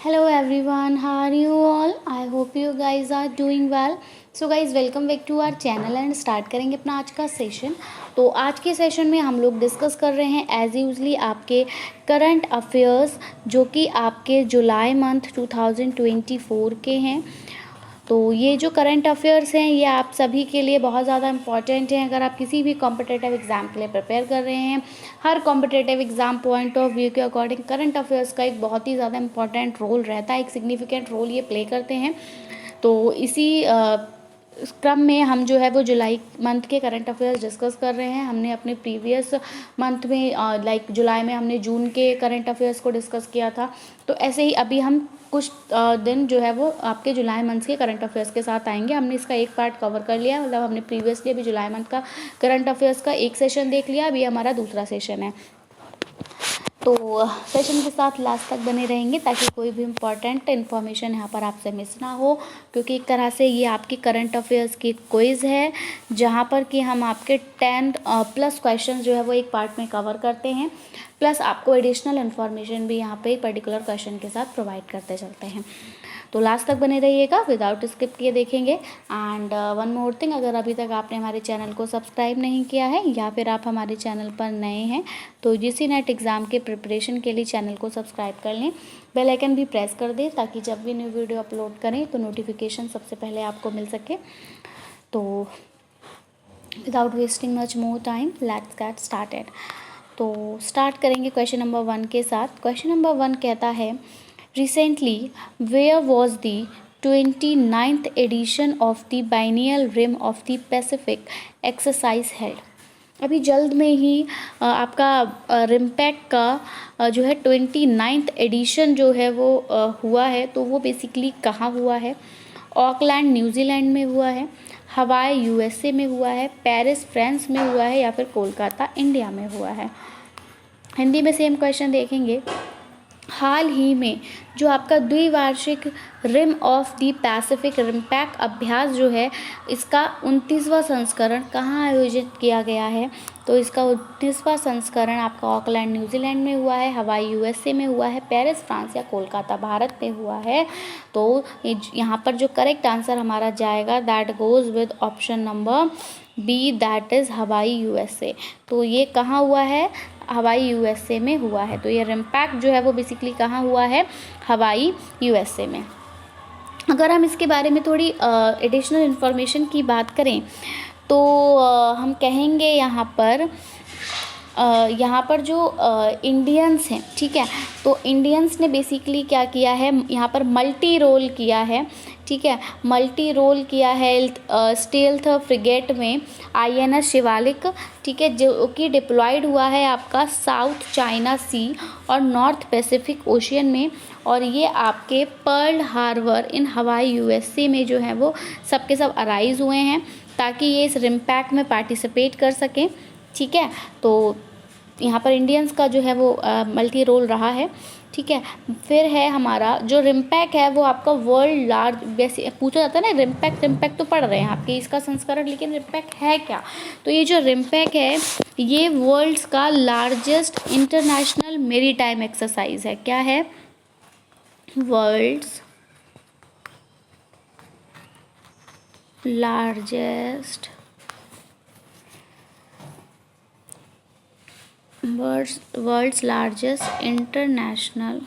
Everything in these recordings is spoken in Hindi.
Hello everyone, how are you all? I hope you guys are doing well. So guys, welcome back to our channel and start करेंगे अपना आज का सेशन। तो आज के सेशन में हम लोग डिस्कस कर रहे हैं एज यूजली आपके करंट अफेयर्स जो कि आपके जुलाई मंथ 2024 के हैं। तो ये जो करंट अफेयर्स हैं ये आप सभी के लिए बहुत ज़्यादा इंपॉर्टेंट हैं अगर आप किसी भी कॉम्पिटिटिव एग्ज़ाम के लिए प्रिपेयर कर रहे हैं। हर competitive exam point of view के अकॉर्डिंग करंट अफेयर्स का एक बहुत ही ज़्यादा इंपॉर्टेंट रोल रहता है, एक सिग्निफिकेंट रोल ये प्ले करते हैं। तो इसी इस क्रम में हम जो है वो जुलाई मंथ के करंट अफेयर्स डिस्कस कर रहे हैं। हमने अपने प्रीवियस मंथ में जुलाई में हमने जून के करंट अफेयर्स को डिस्कस किया था। तो ऐसे ही अभी हम कुछ दिन जो है वो आपके जुलाई मंथ के करंट अफेयर्स के साथ आएंगे। हमने इसका एक पार्ट कवर कर लिया, मतलब हमने प्रीवियसली अभी जुलाई मंथ का करंट अफेयर्स का एक सेशन देख लिया, अभी हमारा दूसरा सेशन है। तो सेशन के साथ लास्ट तक बने रहेंगे ताकि कोई भी इम्पॉर्टेंट इन्फॉर्मेशन यहाँ पर आपसे मिस ना हो, क्योंकि एक तरह से ये आपकी करंट अफेयर्स की क्विज़ है जहाँ पर कि हम आपके 10 प्लस क्वेश्चन जो है वो एक पार्ट में कवर करते हैं, प्लस आपको एडिशनल इन्फॉर्मेशन भी यहाँ पे एक पर्टिकुलर क्वेश्चन के साथ प्रोवाइड करते चलते हैं। तो लास्ट तक बने रहिएगा, विदाउट स्किप किए देखेंगे। एंड वन मोर थिंग, अगर अभी तक आपने हमारे चैनल को सब्सक्राइब नहीं किया है या फिर आप हमारे चैनल पर नए हैं तो जीसी नेट एग्ज़ाम के प्रिपरेशन के लिए चैनल को सब्सक्राइब कर लें, बेल आइकन भी प्रेस कर दें ताकि जब भी न्यू वीडियो अपलोड करें तो नोटिफिकेशन सबसे पहले आपको मिल सके। तो without wasting much more time let's get started. तो स्टार्ट करेंगे क्वेश्चन नंबर 1 के साथ। क्वेश्चन नंबर 1 कहता है, Recently, where was the 29th edition of the Biennial Rim of the Pacific exercise held? अभी जल्द में ही आपका रिमपैक का जो है 29th एडिशन जो है वो हुआ है। तो वो बेसिकली कहाँ हुआ है? ऑकलैंड न्यूजीलैंड में हुआ है, हवाई यूएसए में हुआ है, पेरिस फ्रांस में हुआ है या फिर कोलकाता इंडिया में हुआ है। हिंदी में सेम क्वेश्चन देखेंगे। हाल ही में जो आपका द्विवार्षिक rim of the Pacific RIMPAC अभ्यास जो है इसका 29वां संस्करण कहाँ आयोजित किया गया है? तो इसका 29वां संस्करण आपका ऑकलैंड न्यूजीलैंड में हुआ है, हवाई यूएसए में हुआ है, पेरिस फ्रांस या कोलकाता भारत में हुआ है। तो यहाँ पर जो करेक्ट आंसर हमारा जाएगा that goes with option number B, that is Hawaii USA. तो ये कहाँ हुआ है? हवाई यूएसए में हुआ है। तो ये रिमपैक जो है वो बेसिकली कहाँ हुआ है? हवाई यूएसए में। अगर हम इसके बारे में थोड़ी एडिशनल इन्फॉर्मेशन की बात करें तो हम कहेंगे यहाँ पर जो इंडियंस हैं, ठीक है, तो इंडियंस ने बेसिकली क्या किया है, यहाँ पर मल्टी रोल किया है, ठीक है, मल्टी रोल किया है स्टेल्थ फ्रिगेट में आईएनएस शिवालिक, ठीक है, जो कि डिप्लॉयड हुआ है आपका साउथ चाइना सी और नॉर्थ पैसिफिक ओशियन में। और ये आपके पर्ल हार्बर इन हवाई यूएसए में जो है वो सब के सब अराइज हुए हैं ताकि ये इस रिमपैक में पार्टिसिपेट कर सकें, ठीक है। तो यहाँ पर इंडियंस का जो है वो मल्टी रोल रहा है, ठीक है। फिर है हमारा जो रिमपैक है वो आपका वर्ल्ड लार्ज, वैसे पूछा जाता है ना रिमपैक तो पढ़ रहे हैं आपके इसका संस्करण, लेकिन रिमपैक है क्या? तो ये जो रिमपैक है ये वर्ल्ड्स का लार्जेस्ट इंटरनेशनल मेरीटाइम एक्सरसाइज है। क्या है? World's largest world's largest international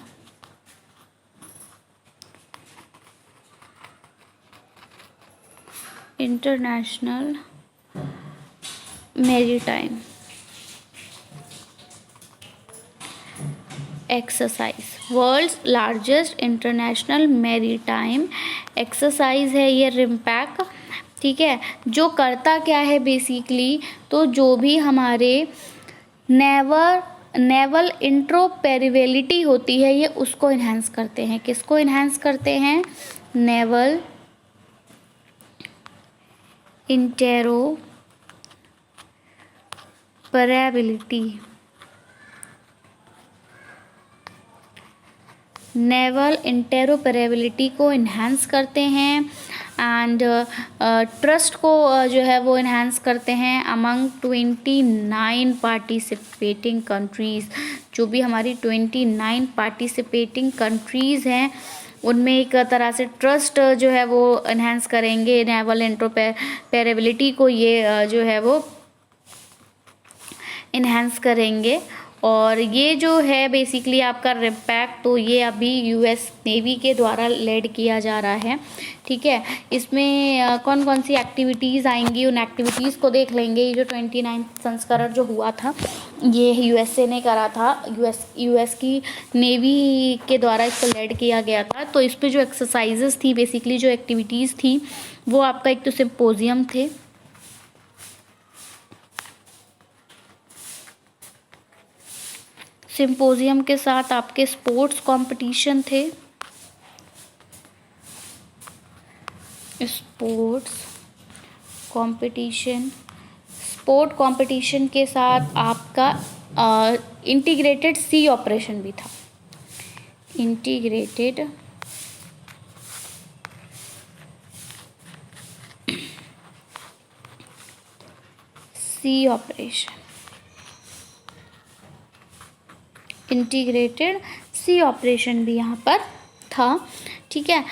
maritime exercise, world's largest international maritime exercise है ये रिमपैक, ठीक है। जो करता क्या है बेसिकली, तो जो भी हमारे नेवल इंट्रोपेरेबिलिटी होती है ये उसको इन्हेंस करते हैं। किसको इन्हेंस करते हैं? नेवल इंटेरोपरेबिलिटी, नेवल इंटेरोपरेबिलिटी को इन्हेंस करते हैं एंड ट्रस्ट को जो है वो इन्हांस करते हैं अमंग 29 पार्टिसिपेटिंग कंट्रीज़। जो भी हमारी 29 पार्टिसिपेटिंग कंट्रीज़ हैं उनमें एक तरह से ट्रस्ट जो है वो इन्हेंस करेंगे, नेवल इंटरऑपरेबिलिटी को ये जो है वो इन्हेंस करेंगे। और ये जो है बेसिकली आपका रिम्पैक, तो ये अभी यूएस नेवी के द्वारा लेड किया जा रहा है, ठीक है। इसमें कौन कौन सी एक्टिविटीज़ आएंगी, उन एक्टिविटीज़ को देख लेंगे। ये जो 29 संस्करण जो हुआ था ये यूएसए ने करा था, यूएस की नेवी के द्वारा इसको लेड किया गया था। तो इस पे जो एक्सरसाइजेस थी, बेसिकली जो एक्टिविटीज़ थी वो आपका एक तो सिम्पोजियम थे, सिम्पोजियम के साथ आपके स्पोर्ट्स कंपटीशन थे, स्पोर्ट कंपटीशन के साथ आपका इंटीग्रेटेड सी ऑपरेशन भी था, इंटीग्रेटेड सी ऑपरेशन, इंटीग्रेटेड सी ऑपरेशन भी यहाँ पर था, ठीक है।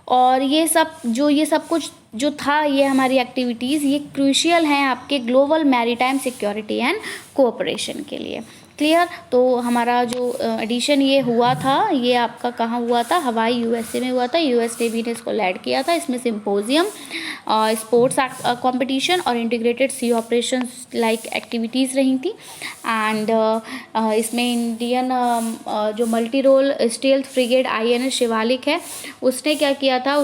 और ये सब कुछ जो था, ये हमारी एक्टिविटीज़ ये क्रूशियल हैं आपके global maritime security and cooperation के लिए। क्लियर। तो हमारा जो एडिशन ये हुआ था ये आपका कहाँ हुआ था, हवाई यूएसए में हुआ था। यूएस नेवी ने इसको लेड किया था। इसमें सिम्पोजियम, स्पोर्ट्स कंपटीशन और integrated cooperation like activities रही थी। एंड इसमें इंडियन जो multi role stealth frigate INS Shivalik है, उसने क्या किया था,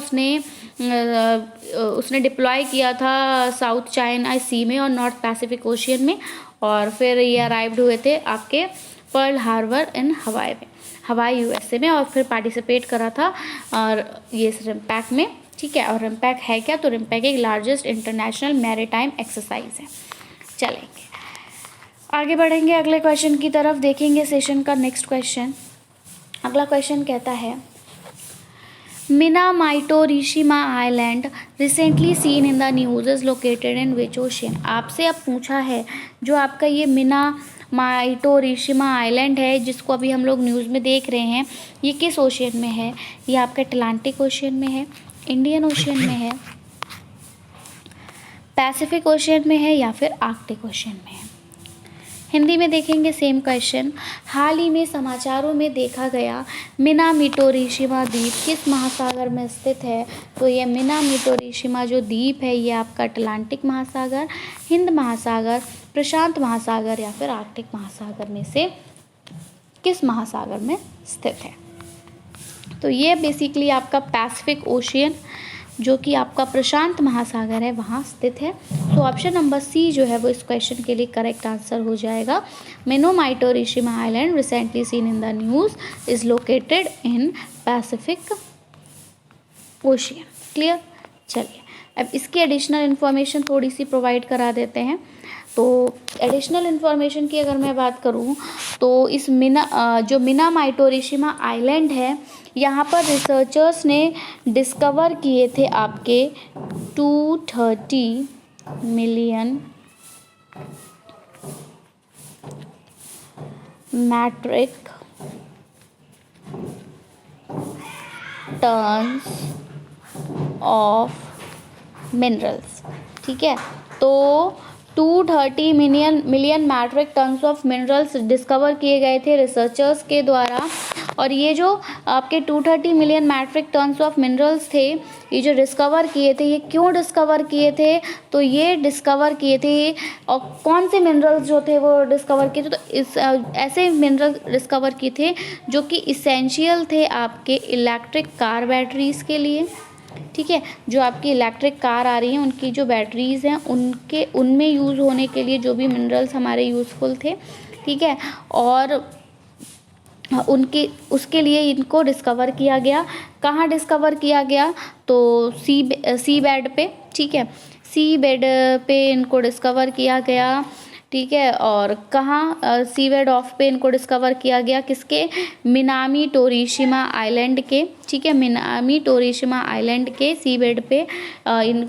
उसने डिप्लॉय किया था साउथ चाइना सी में और नॉर्थ पैसिफिक ओशियन में। और फिर ये अराइव्ड हुए थे आपके पर्ल हार्बर इन हवाई यूएसए में, और फिर पार्टिसिपेट करा था और ये रिम्पैक में, ठीक है। और रिम्पैक है क्या, तो रिम्पैक एक लार्जेस्ट इंटरनेशनल मैरीटाइम एक्सरसाइज है। चलेंगे आगे बढ़ेंगे अगले क्वेश्चन की तरफ, देखेंगे सेशन का नेक्स्ट क्वेश्चन। अगला क्वेश्चन कहता है, Minamitorishima island recently seen in the news is located in which ocean. आपसे अब पूछा है जो आपका ये मिनामाइटोरिशिमा आइलैंड है जिसको अभी हम लोग न्यूज़ में देख रहे हैं, ये किस ओशियन में है। ये आपका अटलांटिक ओशियन में है, इंडियन ओशियन में है, पैसिफिक ओशियन में है या फिर आर्कटिक ओशियन में है। हिंदी में देखेंगे सेम क्वेश्चन। हाल ही में समाचारों में देखा गया मिनामिटोरिशिमा द्वीप किस महासागर में स्थित है। तो ये मिनामिटोरिशिमा जो द्वीप है ये आपका अटलांटिक महासागर, हिंद महासागर, प्रशांत महासागर या फिर आर्कटिक महासागर में से किस महासागर में स्थित है। तो ये बेसिकली आपका पैसिफिक ओशियन जो कि आपका प्रशांत महासागर है वहाँ स्थित है। तो ऑप्शन नंबर सी जो है वो इस क्वेश्चन के लिए करेक्ट आंसर हो जाएगा। Minamitorishima island recently seen in the news is located in Pacific ocean. Clear. चलिए अब इसकी एडिशनल इन्फॉर्मेशन थोड़ी सी प्रोवाइड करा देते हैं। तो एडिशनल इन्फॉर्मेशन की अगर मैं बात करूँ तो इस जो मिनामाइटोरिशिमा आइलैंड है यहाँ पर रिसर्चर्स ने डिस्कवर किए थे आपके 230 million metric tons of minerals. ठीक है, तो 230 million metric tons of minerals discover किए गए थे रिसर्चर्स के द्वारा। और ये जो आपके 230 million metric tons of minerals थे ये जो डिस्कवर किए थे, ये क्यों डिस्कवर किए थे, तो ये डिस्कवर किए थे और कौन से मिनरल्स जो थे वो डिस्कवर किए थे, तो इस ऐसे मिनरल डिस्कवर किए थे जो कि इसेंशियल थे आपके इलेक्ट्रिक कार बैटरीज़ के लिए। ठीक है, जो आपकी इलेक्ट्रिक कार आ रही हैं उनकी जो बैटरीज़ हैं उनमें यूज़ होने के लिए जो भी मिनरल्स हमारे यूज़फुल थे। ठीक है, और उसके लिए इनको डिस्कवर किया गया। कहाँ डिस्कवर किया गया, तो सी बेड पे। ठीक है, सी बेड पे इनको डिस्कवर किया गया। ठीक है, और कहाँ सी बेड ऑफ पे इनको डिस्कवर किया गया, किसके, मिनामिटोरिशिमा आइलैंड के। ठीक है, मिनामिटोरिशिमा आइलैंड के सी बेड पे इन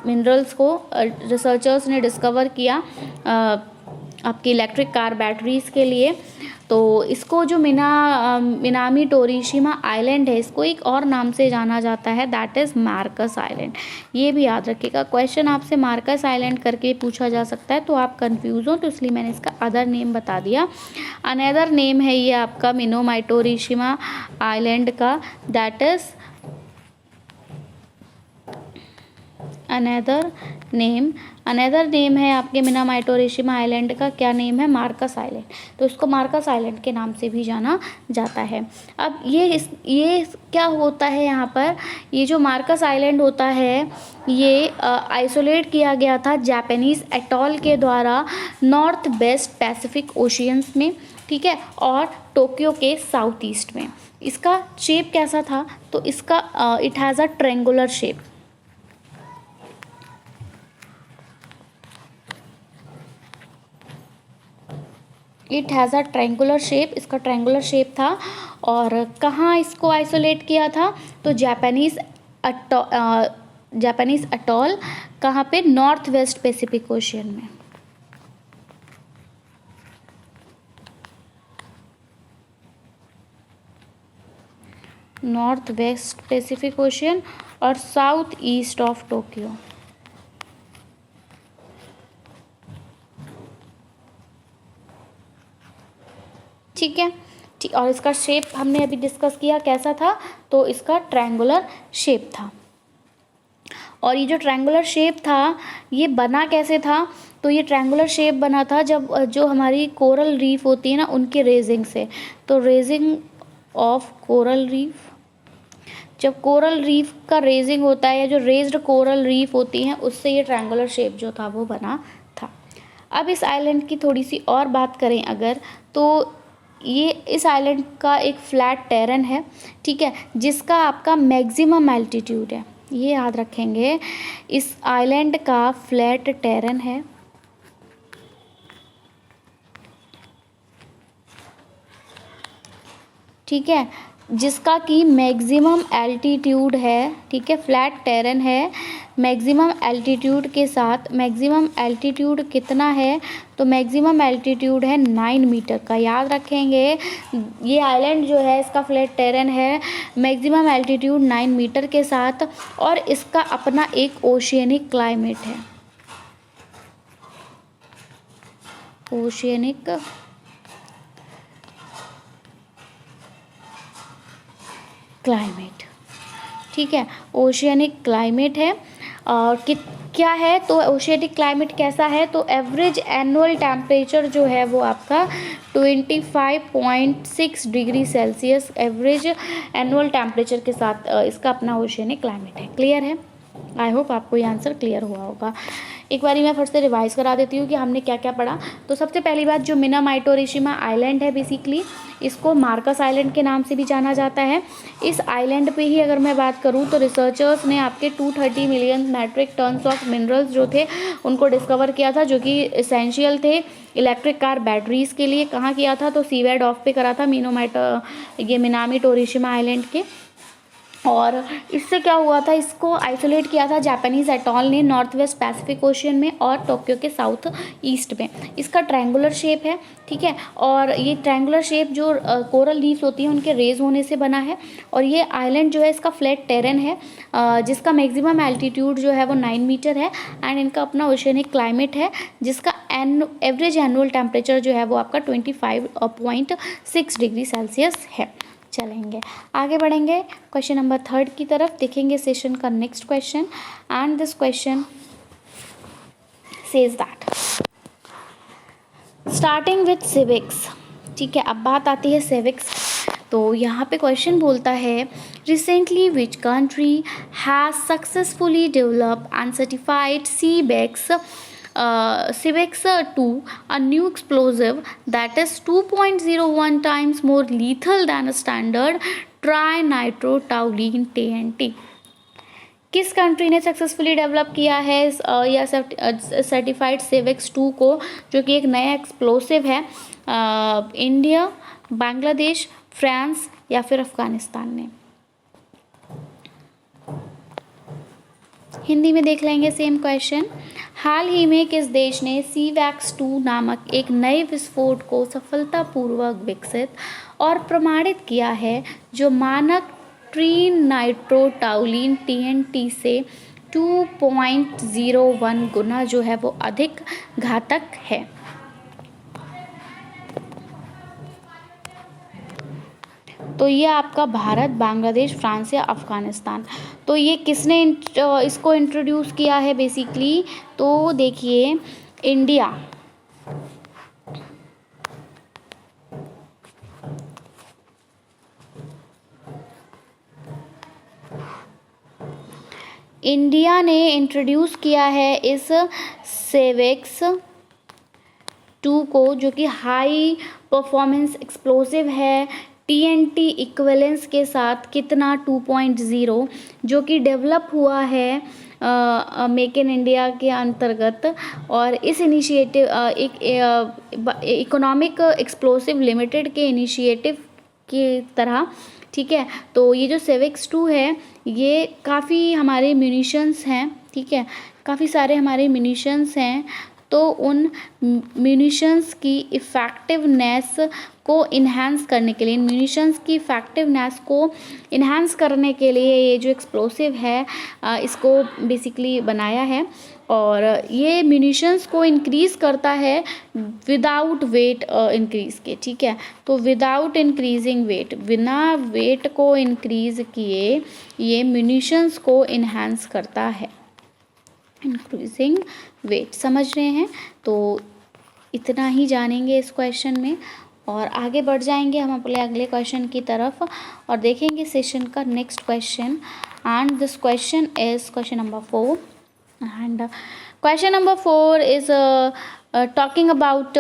मिनरल्स को रिसर्चर्स ने डिस्कवर किया आपकी इलेक्ट्रिक कार बैटरीज़ के लिए। तो इसको जो मिनामी टोरिशिमा आइलैंड है, इसको एक और नाम से जाना जाता है, दैट इज़ मार्कस आइलैंड। ये भी याद रखिएगा, क्वेश्चन आपसे मार्कस आइलैंड करके पूछा जा सकता है, तो आप कंफ्यूज हो तो इसलिए मैंने इसका अदर नेम बता दिया। अनदर नेम है ये आपका मिनामी टोरिशिमा आइलैंड का, दैट इज़ अनदर नेम है आपके मिनामी टोरिशिमा आइलैंड का, क्या नेम है, मार्कस आइलैंड। तो इसको मार्कस आइलैंड के नाम से भी जाना जाता है। अब ये क्या होता है यहाँ पर, ये जो मार्कस आइलैंड होता है ये आइसोलेट किया गया था जापानीज़ एटॉल के द्वारा नॉर्थ वेस्ट पैसिफिक ओशियंस में, ठीक है, और टोक्यो के साउथ ईस्ट में। इसका शेप कैसा था, तो इसका it has a triangular shape. It has a triangular shape, इसका ट्रायंगुलर शेप था। और कहाँ इसको आइसोलेट किया था, तो जापानीज़ अटॉल कहाँ पे, नॉर्थ वेस्ट पैसिफिक ओशियन में। नॉर्थ वेस्ट पैसिफिक ओशियन और साउथ ईस्ट ऑफ टोक्यो। ठीक है, ठीक। और इसका शेप हमने अभी डिस्कस किया कैसा था, तो इसका ट्रायंगुलर शेप था। और ये जो ट्रायंगुलर शेप था ये बना कैसे था, तो ये ट्रायंगुलर शेप बना था जब जो हमारी कोरल रीफ होती है ना उनके रेजिंग से। तो रेजिंग ऑफ कोरल रीफ, जब कोरल रीफ का रेजिंग होता है या जो रेज्ड कोरल रीफ होती हैं उससे ये ट्रायंगुलर शेप जो था वो बना था। अब इस आइलैंड की थोड़ी सी और बात करें अगर, तो ये इस आइलैंड का एक फ्लैट टेरन है, ठीक है, जिसका आपका मैक्सिमम एल्टीट्यूड है, ये याद रखेंगे, इस आइलैंड का फ्लैट टेरन है, ठीक है, जिसका कि मैक्सिमम एल्टीट्यूड है, ठीक है, फ्लैट टेरन है मैक्सिमम एल्टीट्यूड के साथ। मैक्सिमम एल्टीट्यूड कितना है, तो मैक्सिमम एल्टीट्यूड है 9 मीटर का। याद रखेंगे ये आइलैंड जो है इसका फ्लैट टेरन है मैक्सिमम एल्टीट्यूड 9 मीटर के साथ, और इसका अपना एक ओशियनिक क्लाइमेट है, ओशियनिक क्लाइमेट, ठीक है, ओशियनिक क्लाइमेट है। और क्या है, तो ओशियनिक क्लाइमेट कैसा है, तो एवरेज एनुअल टेम्परेचर जो है वो आपका 25.6 degree Celsius average annual temperature के साथ इसका अपना ओशियनिक क्लाइमेट है। क्लियर है, आई होप आपको ये आंसर क्लियर हुआ होगा। एक बारी मैं फिर से रिवाइज करा देती हूँ कि हमने क्या क्या पढ़ा। तो सबसे पहली बात, जो मिनामी टोरिशिमा आइलैंड है बेसिकली इसको मार्कस आइलैंड के नाम से भी जाना जाता है। इस आइलैंड पे ही अगर मैं बात करूँ तो रिसर्चर्स ने आपके 230 million metric tons of minerals जो थे उनको डिस्कवर किया था, जो कि एसेंशियल थे इलेक्ट्रिक कार बैटरीज के लिए। कहाँ किया था, तो सीवेड ऑफ पे करा था मिनामी टोरिशिमा आइलैंड के। और इससे क्या हुआ था, इसको आइसोलेट किया था जापानीज़ एटॉल ने नॉर्थ वेस्ट पैसिफिक ओशियन में और टोक्यो के साउथ ईस्ट में। इसका ट्रायंगुलर शेप है, ठीक है, और ये ट्रायंगुलर शेप जो कोरल लीव्स होती हैं उनके रेज होने से बना है। और ये आइलैंड जो है इसका फ्लैट टेरन है जिसका मैक्सिमम एल्टीट्यूड जो है वो 9 मीटर है, एंड इनका अपना ओशियनिक क्लाइमेट है जिसका एवरेज एनुअल टेम्परेचर जो है वो आपका 25.6 डिग्री सेल्सियस है। चलेंगे आगे बढ़ेंगे क्वेश्चन नंबर 3 की तरफ, देखेंगे सेशन का next question. And this question says that starting with civics, ठीक है, अब बात आती है सिविक्स। तो यहाँ पे क्वेश्चन बोलता है recently which country has successfully developed and certified Civex 2, a new explosive that is 2.01 times more lethal than a standard trinitrotoluene TNT। किस कंट्री ने सक्सेसफुली डेवलप किया है या सर्टिफाइड सिवेक्स 2 को, जो कि एक नया एक्सप्लोसिव है? इंडिया, बांग्लादेश, फ्रांस या फिर अफगानिस्तान ने? हिंदी में देख लेंगे सेम क्वेश्चन। हाल ही में किस देश ने CVAX-2 नामक एक नए विस्फोट को सफलतापूर्वक विकसित और प्रमाणित किया है जो मानक ट्रीनाइट्रोटाउलिन TNT से 2.01 गुना जो है वो अधिक घातक है? तो ये आपका भारत, बांग्लादेश, फ्रांस या अफ़गानिस्तान। तो ये किसने इसको इंट्रोड्यूस किया है बेसिकली? तो देखिए, इंडिया। इंडिया ने इंट्रोड्यूस किया है इस सेवेक्स 2 को, जो कि हाई परफॉर्मेंस एक्सप्लोसिव है TNT इक्विवेलेंस के साथ कितना 2.0, जो कि डेवलप हुआ है मेक इन इंडिया के अंतर्गत। और इस इनिशिएटिव एक इकोनॉमिक एक्सप्लोसिव लिमिटेड के इनिशिएटिव की तरह, ठीक है। तो ये जो सेवेक्स 2 है ये काफ़ी हमारे म्यूनिशंस हैं, ठीक है, काफ़ी सारे हमारे म्यूनिशंस हैं। तो उन म्यूनिशंस की इफ़ेक्टिवनेस को इन्हांस करने के लिए, इन म्यूनिशंस की इफ़ेक्टिवनेस को इन्हांस करने के लिए ये जो एक्सप्लोसिव है इसको बेसिकली बनाया है। और ये म्यूनिशंस को इंक्रीज़ करता है विदाउट वेट इंक्रीज़ के, ठीक है। तो विदाउट इंक्रीजिंग वेट, बिना वेट को इंक्रीज़ किए ये म्यूनिशंस को इन्हांस करता है, इंक्रीजिंग वेट। समझ रहे हैं? तो इतना ही जानेंगे इस क्वेश्चन में और आगे बढ़ जाएंगे हम अपने अगले क्वेश्चन की तरफ और देखेंगे सेशन का next question. And this question is question number 4 and question number 4 is talking about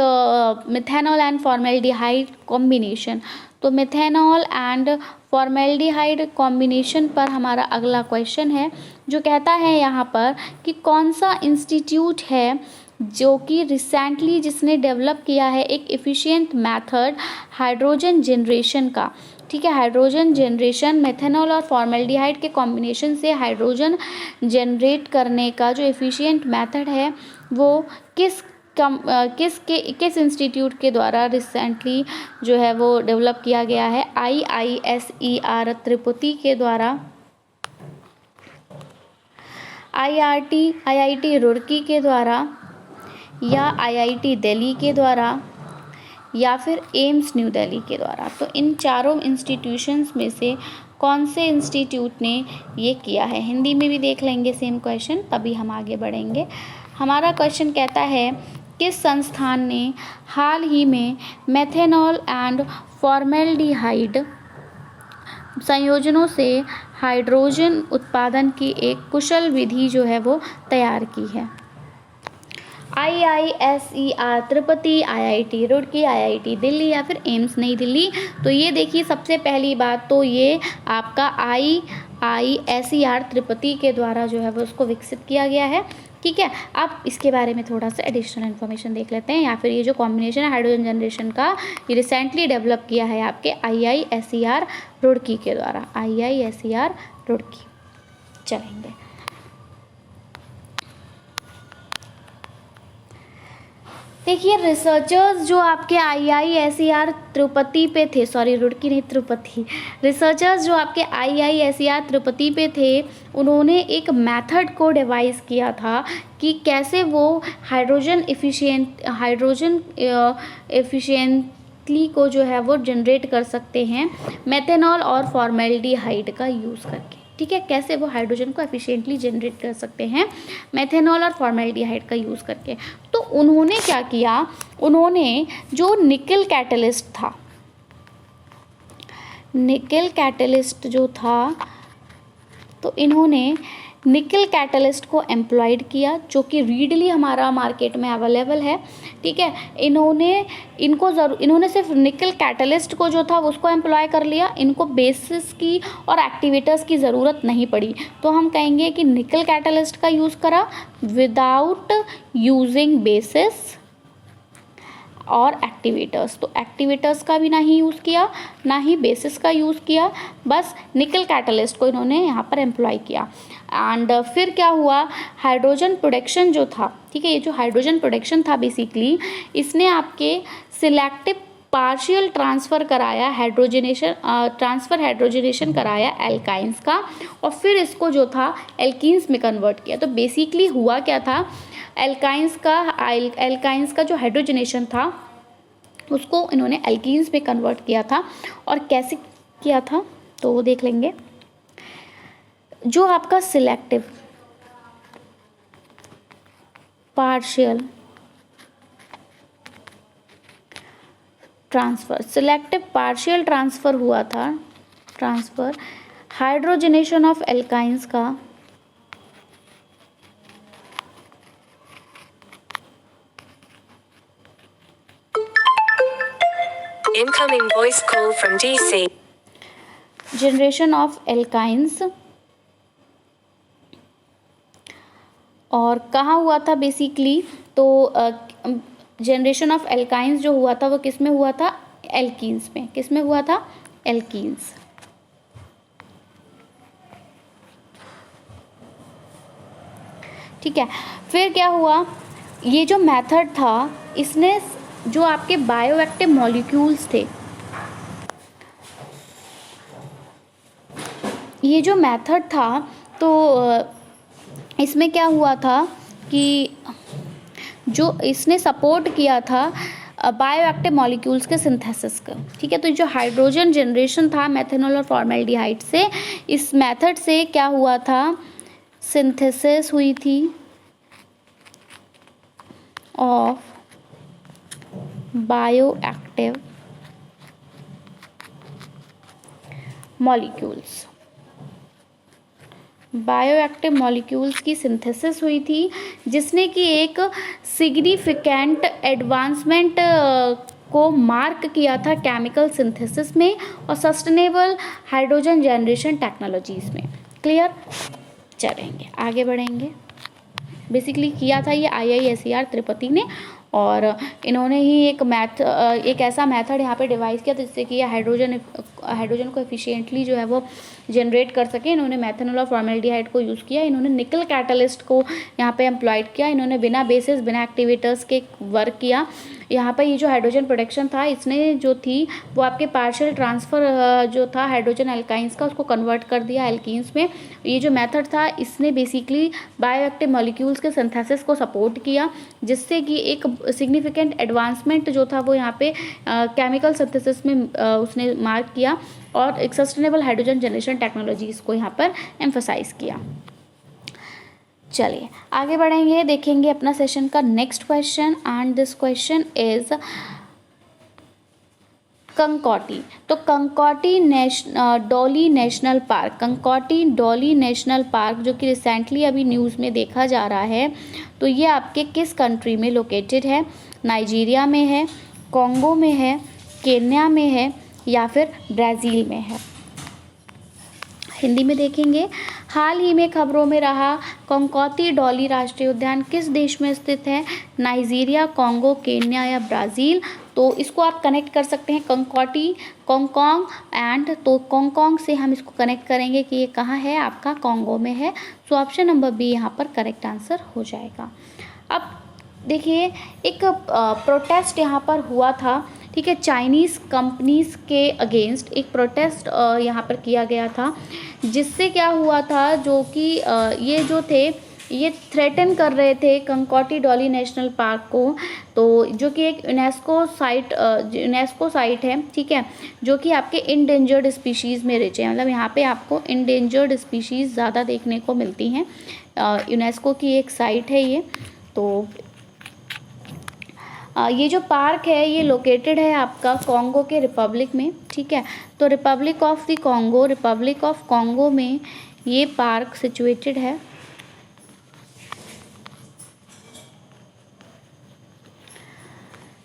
methanol and formaldehyde combination. तो मिथेनॉल एंड फॉर्मेल्डिहाइड कॉम्बिनेशन पर हमारा अगला क्वेश्चन है, जो कहता है यहाँ पर कि कौन सा इंस्टीट्यूट है जो कि रिसेंटली जिसने डेवलप किया है एक एफिशिएंट मेथड हाइड्रोजन जनरेशन का, ठीक है। हाइड्रोजन जनरेशन, मेथेनॉल और फॉर्मेल्डिहाइड के कॉम्बिनेशन से हाइड्रोजन जनरेट करने का जो एफिशिएंट मेथड है वो किस इंस्टीट्यूट के द्वारा रिसेंटली जो है वो डेवलप किया गया है? IISER त्रिपुटी के द्वारा, IIT रुड़की के द्वारा, या IIT दिल्ली के द्वारा, या फिर एम्स न्यू दिल्ली के द्वारा। तो इन चारों इंस्टीट्यूशंस में से कौन से इंस्टीट्यूट ने ये किया है? हिंदी में भी देख लेंगे सेम क्वेश्चन, तभी हम आगे बढ़ेंगे। हमारा क्वेश्चन कहता है किस संस्थान ने हाल ही में मेथेनॉल एंड फॉर्मेल्डिहाइड संयोजनों से हाइड्रोजन उत्पादन की एक कुशल विधि जो है वो तैयार की है? IISER त्रिपुटी, IIT रुड़की, IIT दिल्ली या फिर एम्स नई दिल्ली। तो ये देखिए, सबसे पहली बात तो ये आपका IISER त्रिपुटी के द्वारा जो है वो उसको विकसित किया गया है, ठीक है। अब इसके बारे में थोड़ा सा एडिशनल इन्फॉर्मेशन देख लेते हैं। या फिर ये जो कॉम्बिनेशन है हाइड्रोजन जनरेशन का, ये रिसेंटली डेवलप किया है आपके IISER रुड़की के द्वारा, IISER रुड़की। चलेंगे, देखिए रिसर्चर्स जो आपके IISER त्रिपुटी पे थे, सॉरी रुड़की नहीं त्रिपुटी, रिसर्चर्स जो आपके IISER त्रिपुटी पे थे उन्होंने एक मेथड को डिवाइस किया था कि कैसे वो हाइड्रोजन एफिशिएंटली को जो है वो जनरेट कर सकते हैं मेथेनॉल और फॉर्मेल्डिहाइड का यूज़ करके, ठीक है। कैसे वो हाइड्रोजन को एफिशिएंटली जनरेट कर सकते हैं मेथेनॉल और फॉर्मेल्डिहाइड का यूज़ करके। तो उन्होंने क्या किया, उन्होंने जो निकल कैटलिस्ट था, निकल कैटलिस्ट जो था, तो इन्होंने निकल कैटलिस्ट को एम्प्लॉयड किया जो कि रीडली हमारा मार्केट में अवेलेबल है, ठीक है। इन्होंने सिर्फ निकल कैटलिस्ट को जो था उसको एम्प्लॉय कर लिया, इनको बेसिस की और एक्टिवेटर्स की ज़रूरत नहीं पड़ी। तो हम कहेंगे कि निकल कैटलिस्ट का यूज़ करा विदाउट यूजिंग बेसिस और एक्टिवेटर्स। तो एक्टिवेटर्स का भी ना ही यूज़ किया, ना ही बेसिस का यूज़ किया, बस निकल कैटलिस्ट को इन्होंने यहाँ पर एम्प्लॉय किया। एंड फिर क्या हुआ, हाइड्रोजन प्रोडक्शन जो था, ठीक है, ये जो हाइड्रोजन प्रोडक्शन था बेसिकली इसने आपके सिलेक्टिव पार्शियल ट्रांसफ़र कराया, हाइड्रोजनेशन कराया एल्काइंस का, और फिर इसको जो था एल्कीन्स में कन्वर्ट किया। तो बेसिकली हुआ क्या था, एल्काइंस का जो हाइड्रोजनेशन था उसको इन्होंने एल्कीन्स में कन्वर्ट किया था। और कैसे किया था तो वो देख लेंगे। जो आपका सिलेक्टिव पार्शियल ट्रांसफ़र हुआ था, हाइड्रोजनेशन ऑफ एल्काइंस का Incoming voice call from DC. Generation of alkynes, और कहाँ हुआ था बेसिकली, तो जनरेशन ऑफ एल्काइंस जो हुआ था वो किस में हुआ था, एल्कीन्स में। किस में हुआ था, एल्कीन्स। ठीक है, फिर क्या हुआ, ये जो मेथड था इसने जो आपके बायोएक्टिव मॉलिक्यूल्स थे, ये जो मेथड था तो इसमें क्या हुआ था कि जो इसने सपोर्ट किया था बायोएक्टिव मॉलिक्यूल्स के सिंथेसिस का। ठीक है, तो जो हाइड्रोजन जनरेशन था मेथनॉल और फॉर्मेल्डिहाइड से, इस मेथड से क्या हुआ था, सिंथेसिस हुई थी of bioactive molecules. Bioactive molecules की सिंथेसिस हुई थी जिसने कि एक सिग्निफिकेंट एडवांसमेंट को मार्क किया था केमिकल सिंथेसिस में और सस्टेनेबल हाइड्रोजन जनरेशन टेक्नोलॉजीज़ में। क्लियर, चलेंगे आगे बढ़ेंगे। बेसिकली किया था ये IISER तिरुपति ने, और इन्होंने ही एक ऐसा मेथड यहाँ पे डिवाइस किया जिससे कि ये हाइड्रोजन को एफिशिएंटली जो है वो जनरेट कर सके। इन्होंने मेथनॉल और फॉर्मेल्डिहाइड को यूज़ किया, इन्होंने निकल कैटलिस्ट को यहाँ पे एम्प्लॉयड किया, इन्होंने बिना बेसिस बिना एक्टिवेटर्स के वर्क किया। यहाँ पर ये जो हाइड्रोजन प्रोडक्शन था इसने जो थी वो आपके पार्शियल ट्रांसफ़र जो था हाइड्रोजन एल्काइंस का उसको कन्वर्ट कर दिया एल्कीन्स में। ये जो मेथड था इसने बेसिकली बायोएक्टिव मॉलिक्यूल्स के सिंथेसिस को सपोर्ट किया जिससे कि एक सिग्निफिकेंट एडवांसमेंट जो था वो यहाँ पे केमिकल सिंथेसिस में उसने मार्क किया और एक सस्टेनेबल हाइड्रोजन जनरेशन टेक्नोलॉजीज़ को यहाँ पर एम्फसाइज किया। चलिए आगे बढ़ेंगे, देखेंगे अपना सेशन का next question, and this question is Kankoti. तो कंकोटी डॉली नेशनल पार्क, कंकोटी डॉली नेशनल पार्क जो कि रिसेंटली अभी न्यूज़ में देखा जा रहा है, तो ये आपके किस कंट्री में लोकेटेड है? नाइजीरिया में है, कॉन्गो में है, केन्या में है या फिर ब्राज़ील में है? हिंदी में देखेंगे। हाल ही में खबरों में रहा कंकोटी डॉली राष्ट्रीय उद्यान किस देश में स्थित है? नाइजीरिया, कॉन्गो, केन्या या ब्राज़ील? तो इसको आप कनेक्ट कर सकते हैं कंकोटी, कोंगकोंग एंड, तो कोंगकोंग से हम इसको कनेक्ट करेंगे कि ये कहाँ है, आपका कॉन्गो में है। सो ऑप्शन नंबर बी यहाँ पर करेक्ट आंसर हो जाएगा। अब देखिए एक प्रोटेस्ट यहाँ पर हुआ था, ठीक है, चाइनीज़ कंपनीज़ के अगेंस्ट एक प्रोटेस्ट यहाँ पर किया गया था जिससे क्या हुआ था, जो कि ये जो थे ये थ्रेटन कर रहे थे कंकोटी डॉली नेशनल पार्क को, तो जो कि एक यूनेस्को साइट है, ठीक है, जो कि आपके इंडेंजर्ड स्पीशीज़ में रिच है, मतलब यहाँ पे आपको इंडेंजर्ड स्पीशीज़ ज़्यादा देखने को मिलती हैं। यूनेस्को की एक साइट है ये। तो ये जो पार्क है ये लोकेटेड है आपका कॉन्गो के रिपब्लिक में, ठीक है, तो रिपब्लिक ऑफ कॉन्गो में ये पार्क सिचुएटेड है।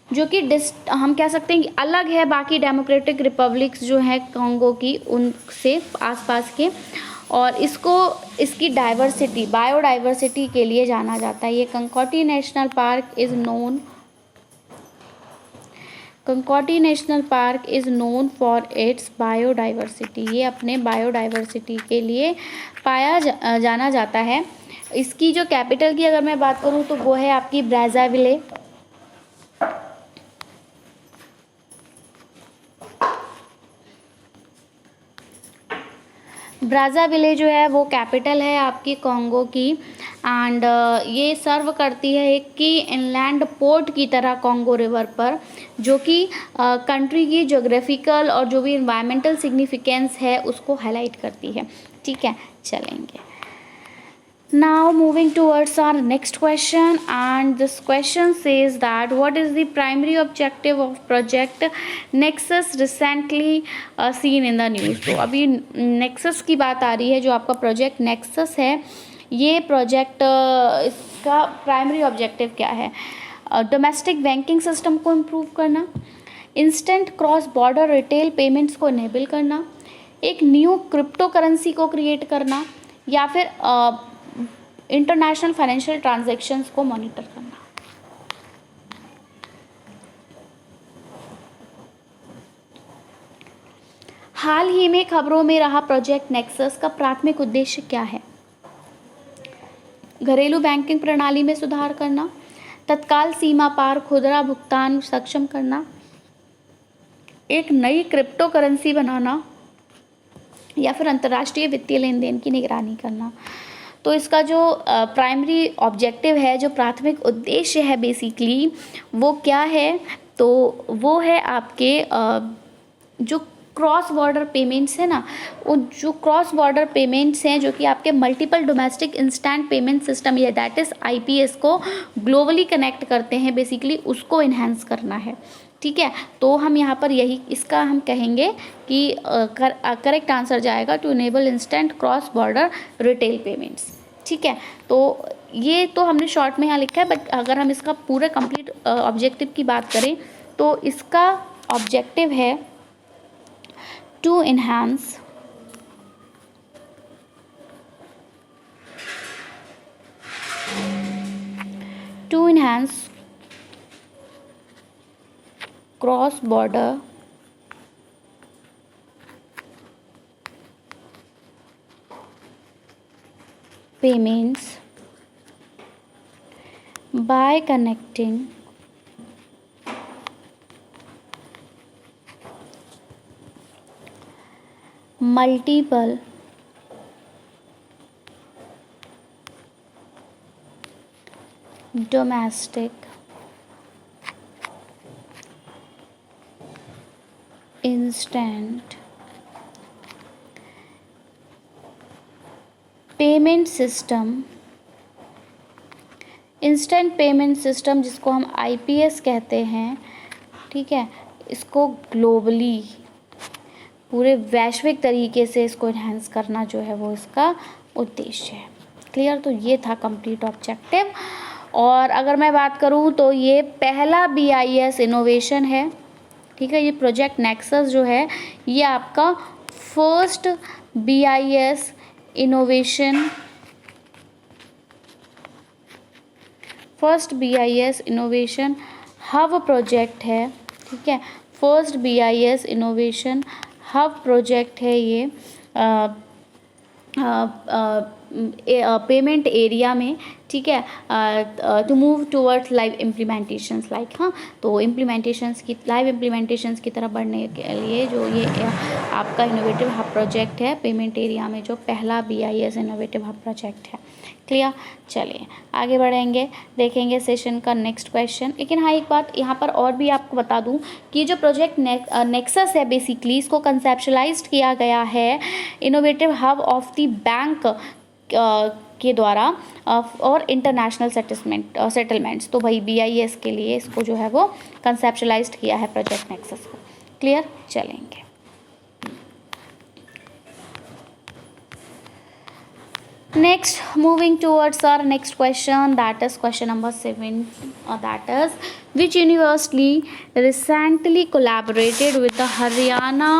जो कि हम कह सकते हैं कि अलग है बाकी डेमोक्रेटिक रिपब्लिक्स जो हैं कॉन्गो की उनसे आसपास के, और इसकी डाइवर्सिटी, बायोडाइवर्सिटी के लिए जाना जाता है। ये Kankoti national park is known Kankoti national park is known for its biodiversity, ये अपने बायोडाइवर्सिटी के लिए जाना जाता है। इसकी जो कैपिटल की अगर मैं बात करूँ तो वो है आपकी ब्राज़ाविले। ब्राज़ाविले जो है वो कैपिटल है आपकी कॉन्गो की, एंड ये सर्व करती है एक की इनलैंड पोर्ट की तरह कॉन्गो रिवर पर, जो कि कंट्री की जोग्राफिकल और जो भी इन्वायरमेंटल सिग्निफिकेंस है उसको हाईलाइट करती है। ठीक है, चलेंगे। Now moving towards our next question, and this question says that what is the primary objective of project Nexus recently seen in the news। तो अभी Nexus की बात आ रही है, जो आपका प्रोजेक्ट Nexus है, ये प्रोजेक्ट इसका प्राइमरी ऑब्जेक्टिव क्या है? डोमेस्टिक बैंकिंग सिस्टम को इम्प्रूव करना, instant cross border retail payments को इनेबल करना, एक न्यू क्रिप्टो करेंसी को क्रिएट करना, या फिर इंटरनेशनल फाइनेंशियल ट्रांजैक्शंस को मॉनिटर करना। हाल ही में खबरों में रहा प्रोजेक्ट नेक्सस का प्राथमिक उद्देश्य क्या है? घरेलू बैंकिंग प्रणाली में सुधार करना, तत्काल सीमा पार खुदरा भुगतान सक्षम करना, एक नई क्रिप्टो करेंसी बनाना, या फिर अंतर्राष्ट्रीय वित्तीय लेन देन की निगरानी करना। तो इसका जो प्राइमरी ऑब्जेक्टिव है, जो प्राथमिक उद्देश्य है बेसिकली, वो क्या है? तो वो है आपके जो क्रॉस बॉर्डर पेमेंट्स है ना, वो जो क्रॉस बॉर्डर पेमेंट्स हैं जो कि आपके multiple domestic instant payment system या दैट इज़ आईपीएस को ग्लोबली कनेक्ट करते हैं, बेसिकली उसको इन्हेंस करना है। ठीक है, तो हम यहाँ पर यही इसका हम कहेंगे कि करेक्ट आंसर जाएगा to enable instant cross border retail payments. ठीक है, तो ये तो हमने शॉर्ट में यहाँ लिखा है, बट अगर हम इसका पूरा कंप्लीट ऑब्जेक्टिव की बात करें तो इसका ऑब्जेक्टिव है to enhance cross border payments by connecting multiple domestic instant payment system, instant payment system जिसको हम आईपीएस कहते हैं। ठीक है, इसको ग्लोबली पूरे वैश्विक तरीके से इसको इन्हेंस करना जो है वो इसका उद्देश्य है। क्लियर? तो ये था कंप्लीट ऑब्जेक्टिव। और अगर मैं बात करूँ तो ये पहला बीआईएस इनोवेशन है। ठीक है, ये प्रोजेक्ट नेक्सस जो है ये आपका first BIS innovation hub project है। ठीक है, first BIS innovation hub project है ये पेमेंट एरिया में। ठीक है, to move towards live implementations like, हाँ, तो लाइव इम्प्लीमेंटेशंस की तरफ बढ़ने के लिए जो ये आपका इनोवेटिव हब प्रोजेक्ट है पेमेंट एरिया में, जो पहला बीआईएस इनोवेटिव हब प्रोजेक्ट है। क्लियर? चलिए आगे बढ़ेंगे, देखेंगे सेशन का नेक्स्ट क्वेश्चन। लेकिन हाँ, एक बात यहाँ पर और भी आपको बता दूँ कि जो प्रोजेक्ट नेक्सस है बेसिकली इसको कंसेप्शलाइज्ड किया गया है innovative hub of the bank के द्वारा और इंटरनेशनल सेटलमेंट्स। तो भाई बीआईएस के लिए इसको जो है वो कंसेप्शलाइज्ड किया है प्रोजेक्ट नेक्सस को। क्लियर? चलेंगे। Next, moving towards our next question, that is question number 7. That is, which university recently collaborated with the Haryana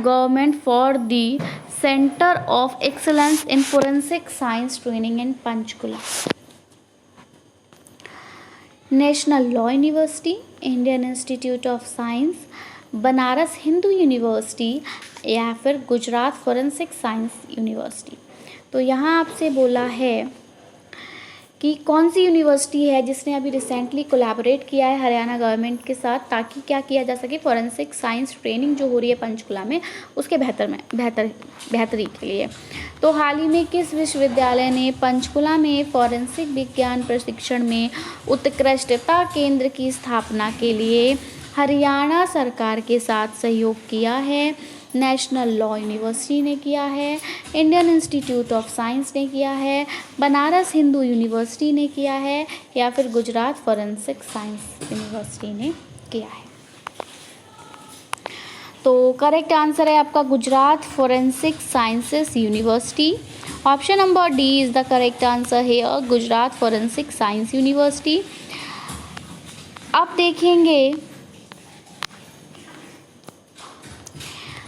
government for the Center of Excellence in Forensic Science Training in Panchkula? National law university, Indian institute of science, Banaras Hindu university या फिर गुजरात फॉरेंसिक साइंस यूनिवर्सिटी। तो यहाँ आपसे बोला है कि कौन सी यूनिवर्सिटी है जिसने अभी रिसेंटली कोलैबोरेट किया है हरियाणा गवर्नमेंट के साथ, ताकि क्या किया जा सके, फॉरेंसिक साइंस ट्रेनिंग जो हो रही है पंचकुला में उसके बेहतरी के लिए। तो हाल ही में किस विश्वविद्यालय ने पंचकुला में फॉरेंसिक विज्ञान प्रशिक्षण में उत्कृष्टता केंद्र की स्थापना के लिए हरियाणा सरकार के साथ सहयोग किया है? नेशनल लॉ यूनिवर्सिटी ने किया है, इंडियन इंस्टीट्यूट ऑफ साइंस ने किया है, बनारस हिंदू यूनिवर्सिटी ने किया है या फिर गुजरात फॉरेंसिक साइंस यूनिवर्सिटी ने किया है? तो करेक्ट आंसर है आपका Gujarat forensic sciences university. Option number D is the correct answer है, गुजरात फॉरेंसिक साइंस यूनिवर्सिटी। अब देखेंगे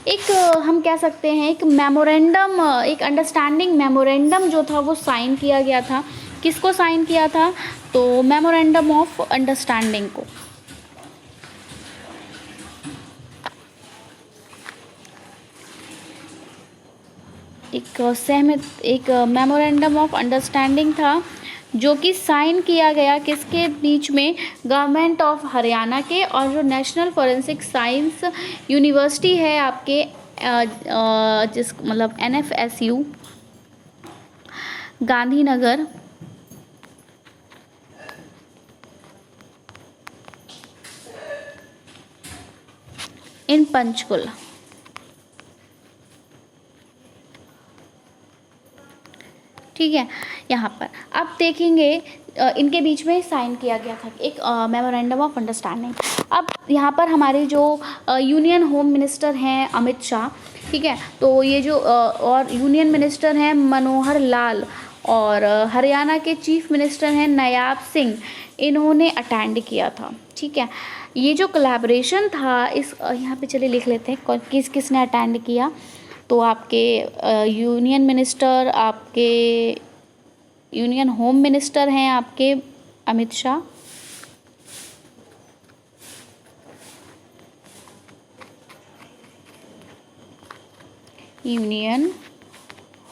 एक हम कह सकते हैं एक मेमोरेंडम, एक अंडरस्टैंडिंग मेमोरेंडम जो था वो साइन किया गया था। किसको साइन किया था? तो मेमोरेंडम ऑफ अंडरस्टैंडिंग को एक मेमोरेंडम ऑफ अंडरस्टैंडिंग था जो कि साइन किया गया किसके बीच में? गवर्नमेंट ऑफ हरियाणा के और जो नेशनल फॉरेंसिक साइंस यूनिवर्सिटी है आपके जिस मतलब NFSU गांधीनगर इन पंचकुला। ठीक है, यहाँ पर अब देखेंगे इनके बीच में साइन किया गया था एक मेमोरेंडम ऑफ अंडरस्टैंडिंग। अब यहाँ पर हमारे जो यूनियन होम मिनिस्टर हैं अमित शाह, ठीक है, तो ये जो और यूनियन मिनिस्टर हैं मनोहर लाल और हरियाणा के चीफ मिनिस्टर हैं नायाब सिंह, इन्होंने अटेंड किया था। ठीक है, ये जो कोलैबोरेशन था इस यहाँ पे चलिए लिख लेते हैं किस किसने अटेंड किया। तो आपके यूनियन मिनिस्टर, आपके यूनियन होम मिनिस्टर हैं आपके Amit Shah, union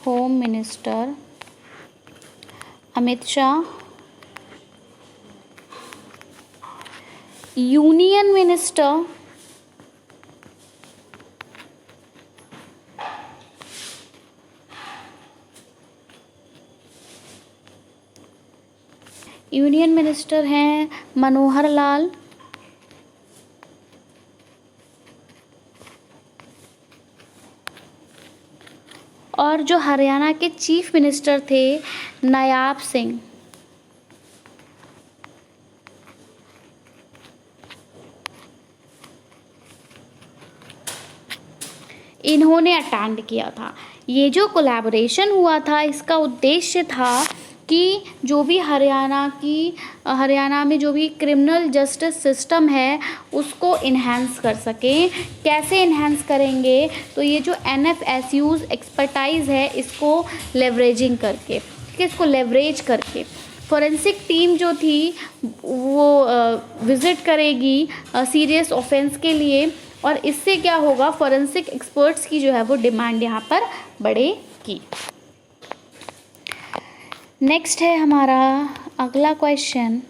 home minister Amit Shah, union minister हैं मनोहर लाल, और जो हरियाणा के चीफ मिनिस्टर थे नायाब सिंह। इन्होंने अटेंड किया था। ये जो कोलैबोरेशन हुआ था इसका उद्देश्य था कि जो भी हरियाणा में जो भी क्रिमिनल जस्टिस सिस्टम है उसको इन्हेंस कर सकें। कैसे इन्हेंस करेंगे? तो ये जो NFSU's एक्सपर्टाइज़ है इसको लेवरेजिंग करके, इसको लेवरेज करके फॉरेंसिक टीम जो थी वो विज़िट करेगी सीरियस ऑफेंस के लिए, और इससे क्या होगा, फॉरेंसिक एक्सपर्ट्स की जो है वो डिमांड यहाँ पर बढ़ेगी। नेक्स्ट है हमारा अगला question,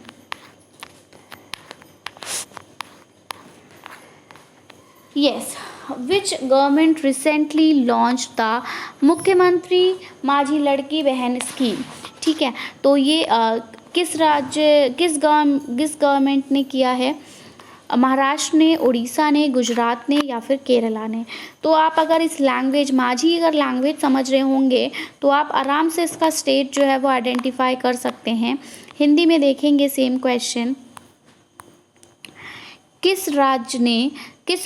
yes, which government recently launch the मुख्यमंत्री माझी लड़की बहन स्कीम। ठीक है, तो ये किस गवर्नमेंट ने किया है? महाराष्ट्र ने, उड़ीसा ने, गुजरात ने या फिर केरला ने। तो आप अगर इस लैंग्वेज माझी अगर लैंग्वेज समझ रहे होंगे तो आप आराम से इसका स्टेट जो है वो आइडेंटिफाई कर सकते हैं। हिंदी में देखेंगे सेम क्वेश्चन, किस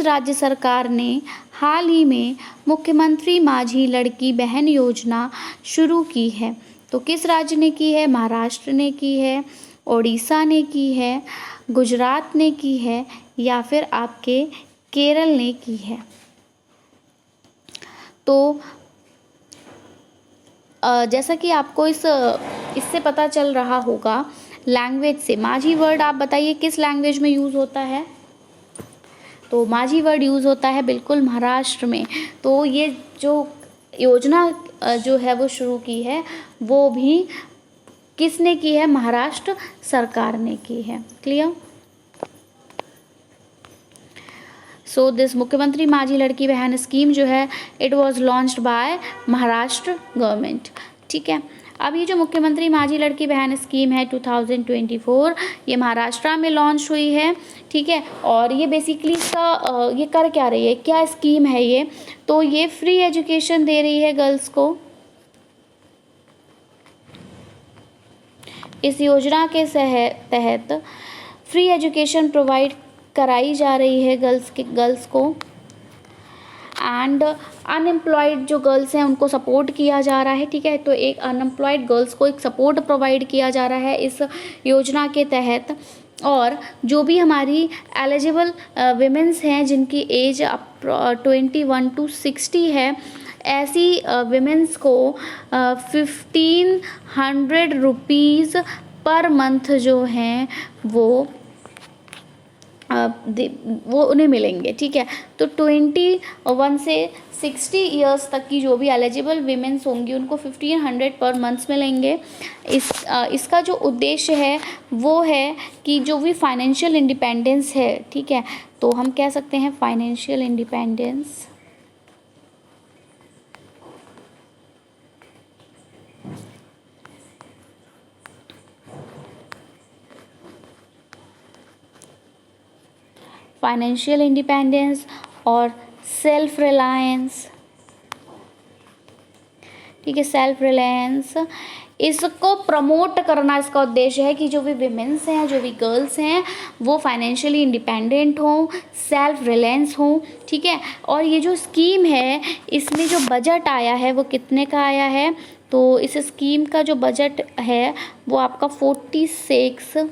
राज्य सरकार ने हाल ही में मुख्यमंत्री माझी लड़की बहन योजना शुरू की है? तो किस राज्य ने की है? महाराष्ट्र ने की है, उड़ीसा ने की है, गुजरात ने की है या फिर आपके केरल ने की है। तो जैसा कि आपको इससे पता चल रहा होगा, लैंग्वेज से। माझी वर्ड आप बताइए किस लैंग्वेज में यूज़ होता है? तो माझी वर्ड यूज़ होता है बिल्कुल महाराष्ट्र में। तो ये जो योजना जो है वो शुरू की है वो भी किसने की है? महाराष्ट्र सरकार ने की है। क्लियर? सो दिस मुख्यमंत्री माझी लड़की बहन स्कीम जो है it was launched by Maharashtra government. ठीक है, अब ये जो मुख्यमंत्री माझी लड़की बहन स्कीम है 2024 ये महाराष्ट्र में लॉन्च हुई है। ठीक है, और ये बेसिकली इसका ये कर क्या रही है, क्या स्कीम है ये? तो ये फ्री एजुकेशन दे रही है गर्ल्स को। इस योजना के तहत फ्री एजुकेशन प्रोवाइड कराई जा रही है गर्ल्स को। एंड अनएम्प्लॉयड जो गर्ल्स हैं उनको सपोर्ट किया जा रहा है। ठीक है, तो एक अनएम्प्लॉयड गर्ल्स को एक सपोर्ट प्रोवाइड किया जा रहा है इस योजना के तहत। और जो भी हमारी एलिजिबल विमेंस हैं जिनकी एज 21 to 60 है, ऐसी विमेंस को 1500 रुपीज़ पर मंथ जो हैं वो उन्हें मिलेंगे। ठीक है, तो 21 से 60 ईयर्स तक की जो भी एलिजिबल वीमेंस होंगी उनको 1500 पर मंथ मिलेंगे। इसका जो उद्देश्य है वो है कि जो भी फाइनेंशियल इंडिपेंडेंस है, ठीक है, तो हम कह सकते हैं फाइनेंशियल इंडिपेंडेंस। फाइनेंशियल इंडिपेंडेंस और सेल्फ रिलायंस। ठीक है, सेल्फ रिलायंस इसको प्रमोट करना इसका उद्देश्य है कि जो भी विमेंस हैं, जो भी गर्ल्स हैं वो फाइनेंशियली इंडिपेंडेंट हों, सेल्फ रिलायंस हों। ठीक है, और ये जो स्कीम है इसमें जो बजट आया है वो कितने का आया है? तो इस स्कीम का जो बजट है वो आपका 46,000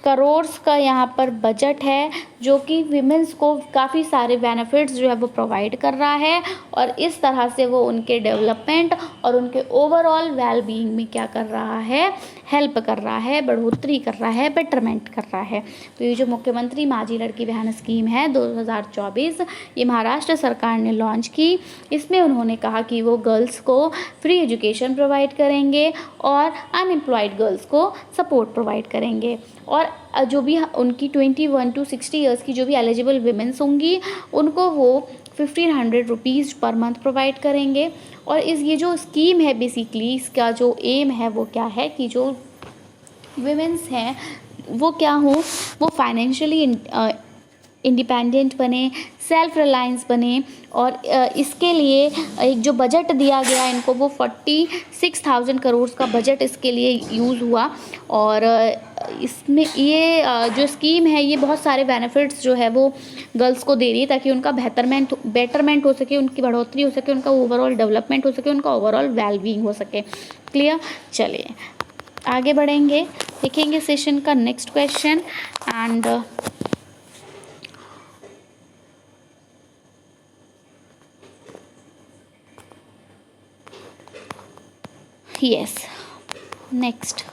करोड़ का यहाँ पर बजट है, जो कि विमेंस को काफ़ी सारे बेनिफिट्स जो है वो प्रोवाइड कर रहा है और इस तरह से वो उनके डेवलपमेंट और उनके ओवरऑल वेल बीइंग में क्या कर रहा है? हेल्प कर रहा है, बढ़ोतरी कर रहा है, बेटरमेंट कर रहा है। तो ये जो मुख्यमंत्री माझी लड़की बहन स्कीम है 2024 ये महाराष्ट्र सरकार ने लॉन्च की। इसमें उन्होंने कहा कि वो गर्ल्स को फ्री एजुकेशन प्रोवाइड करेंगे और अनएम्प्लॉयड गर्ल्स को सपोर्ट प्रोवाइड करेंगे। और जो भी उनकी 21 to 60 ईयर्स की जो भी एलिजिबल विमेंस होंगी उनको वो 1500 रुपीज़ पर मंथ प्रोवाइड करेंगे। और ये जो स्कीम है बेसिकली इसका जो एम है वो क्या है कि जो विमेंस हैं वो क्या हो, वो फाइनेंशियली इंडिपेंडेंट बने, सेल्फ रिलायंस बने। और इसके लिए एक जो बजट दिया गया इनको वो 46,000 करोड़ का बजट इसके लिए यूज़ हुआ। और इसमें ये जो स्कीम है ये बहुत सारे बेनिफिट्स जो है वो गर्ल्स को दे रही है ताकि उनका बेटरमेंट हो सके, उनकी बढ़ोतरी हो सके, उनका ओवरऑल डेवलपमेंट हो सके, उनका ओवरऑल वेल बीइंग हो सके। क्लियर? चलिए आगे बढ़ेंगे, देखेंगे सेशन का next question. And yes, next.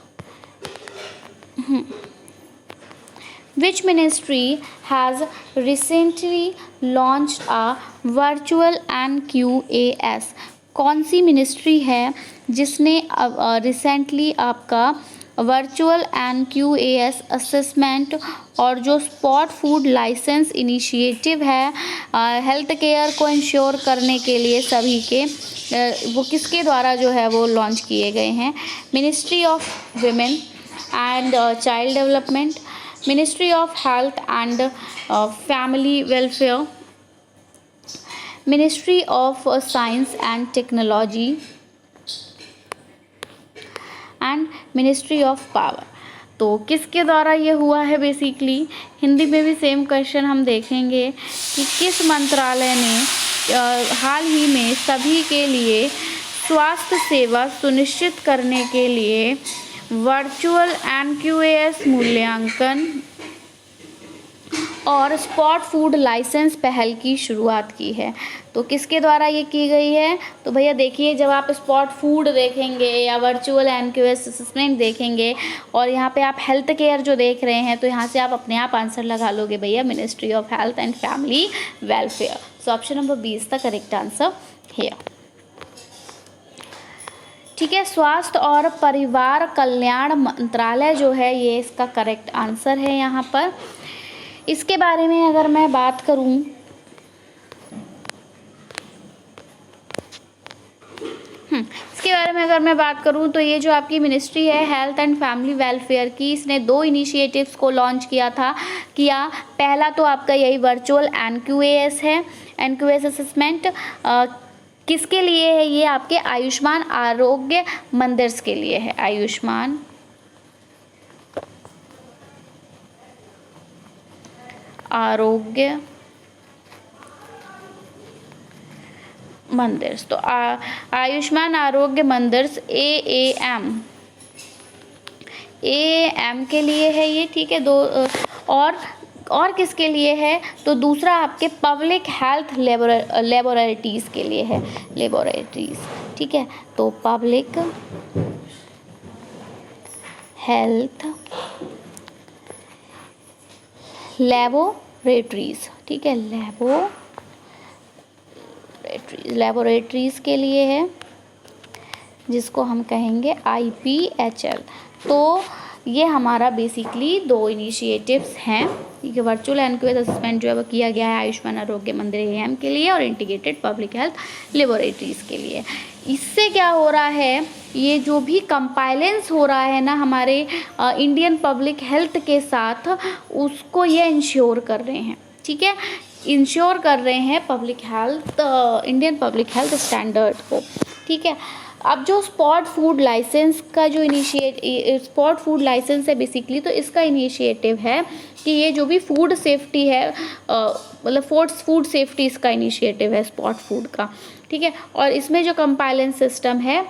Which ministry has recently launched a virtual NQAS? कौन सी मिनिस्ट्री है जिसने रिसेंटली आपका वर्चुअल NQAS असेसमेंट और जो स्पॉट फूड लाइसेंस इनिशिएटिव है हेल्थ केयर को इंश्योर करने के लिए सभी के वो किसके द्वारा जो है वो लॉन्च किए गए हैं? Ministry of women and child development, ministry of health and family welfare, ministry of science and technology and ministry of power. तो किसके द्वारा ये हुआ है? बेसिकली हिंदी में भी सेम क्वेश्चन हम देखेंगे कि किस मंत्रालय ने हाल ही में सभी के लिए स्वास्थ्य सेवा सुनिश्चित करने के लिए वर्चुअल NQAS मूल्यांकन और स्पॉट फूड लाइसेंस पहल की शुरुआत की है। तो किसके द्वारा ये की गई है? तो भैया देखिए, जब आप स्पॉट फूड देखेंगे या वर्चुअल एनक्यूएस असेसमेंट देखेंगे और यहाँ पे आप हेल्थ केयर जो देख रहे हैं, तो यहाँ से आप अपने आप आंसर लगा लोगे भैया, ministry of health and family welfare. So option number B is the correct answer here. ठीक है, स्वास्थ्य और परिवार कल्याण मंत्रालय जो है ये इसका करेक्ट आंसर है यहाँ पर। इसके बारे में अगर मैं बात करूं, इसके बारे में अगर मैं बात करूं तो ये जो आपकी मिनिस्ट्री है हेल्थ एंड फैमिली वेलफेयर की, इसने 2 इनिशिएटिव्स को लॉन्च किया। पहला तो आपका यही वर्चुअल एनक्यूएस है, एनक्यूएस असेसमेंट। किसके लिए है ये? आपके आयुष्मान आरोग्य मंदिर्स के लिए है, आयुष्मान आरोग्य मंदिर्स। तो आयुष्मान आरोग्य मंदिर्स AAM के लिए है ये। ठीक है, और किसके लिए है? तो दूसरा आपके पब्लिक हेल्थ लेबोरेटरीज के लिए है, लेबोरेटरीज। ठीक है, तो पब्लिक हेल्थ लेबोरेटरीज। ठीक है, लेबोरेटरीज के लिए है, जिसको हम कहेंगे IPHL। तो ये हमारा बेसिकली 2 इनिशिएटिव्स हैं। ठीक है, वर्चुअल एनक्यूएस असेसमेंट जो है वो किया गया है आयुष्मान आरोग्य मंदिर AM के लिए और इंटीग्रेटेड पब्लिक हेल्थ लेबोरेटरीज के लिए। इससे क्या हो रहा है, ये जो भी कंपाइलेंस हो रहा है ना हमारे इंडियन पब्लिक हेल्थ के साथ, उसको ये इंश्योर कर रहे हैं। ठीक है, इंश्योर कर रहे हैं public health, Indian public health standard को। ठीक है, अब जो स्पॉट फूड लाइसेंस का जो स्पॉट फूड लाइसेंस है बेसिकली, तो इसका इनिशिएटिव है कि ये जो भी फूड सेफ्टी है, मतलब फूड सेफ्टी इसका इनिशिएटिव है स्पॉट फूड का। ठीक है, और इसमें जो कंपाइलेंस सिस्टम है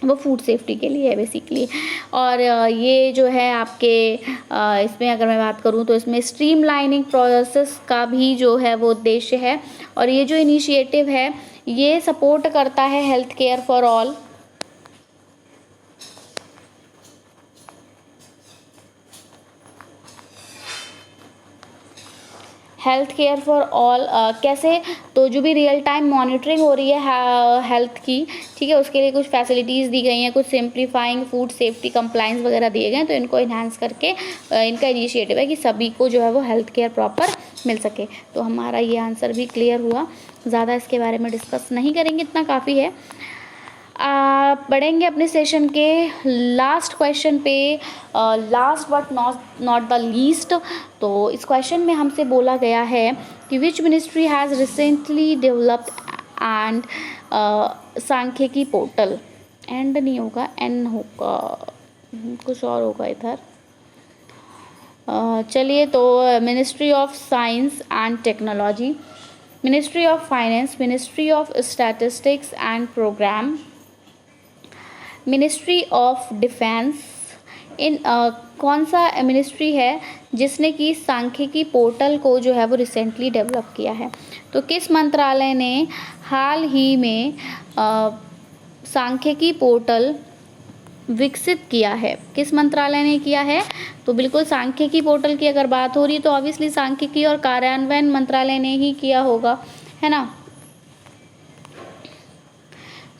वो फूड सेफ्टी के लिए है बेसिकली। और ये जो है आपके इसमें अगर मैं बात करूँ तो इसमें स्ट्रीमलाइनिंग प्रोसेस का भी जो है वो उद्देश्य है। और ये जो इनिशिएटिव है ये सपोर्ट करता है health care for all. Health care for all कैसे? तो जो भी रियल टाइम मॉनिटरिंग हो रही है हेल्थ की, ठीक है, उसके लिए कुछ फैसिलिटीज़ दी गई हैं, कुछ सिंप्लीफाइंग फूड सेफ्टी कंप्लाइंस वगैरह दिए गए हैं। तो इनको इन्हांस करके इनका इनिशिएटिव है कि सभी को जो है वो हेल्थ केयर प्रॉपर मिल सके। तो हमारा ये आंसर भी क्लियर हुआ, ज़्यादा इसके बारे में डिस्कस नहीं करेंगे, इतना काफ़ी है। बढ़ेंगे अपने सेशन के लास्ट क्वेश्चन पे, last but not the least. तो इस क्वेश्चन में हमसे बोला गया है कि which ministry has recently developed and सांख्यिकी पोर्टल, एंड नहीं होगा, एन होगा, कुछ और होगा इधर। चलिए, तो ministry of science and technology, ministry of finance, ministry of statistics and program, ministry of defence. इन कौन सा मिनिस्ट्री है जिसने कि सांख्यिकी पोर्टल को जो है वो रिसेंटली डेवलप किया है? तो किस मंत्रालय ने हाल ही में सांख्यिकी पोर्टल विकसित किया है? किस मंत्रालय ने किया है? तो बिल्कुल सांख्यिकी पोर्टल की अगर बात हो रही है तो ऑब्वियसली सांख्यिकी और कार्यान्वयन मंत्रालय ने ही किया होगा, है ना।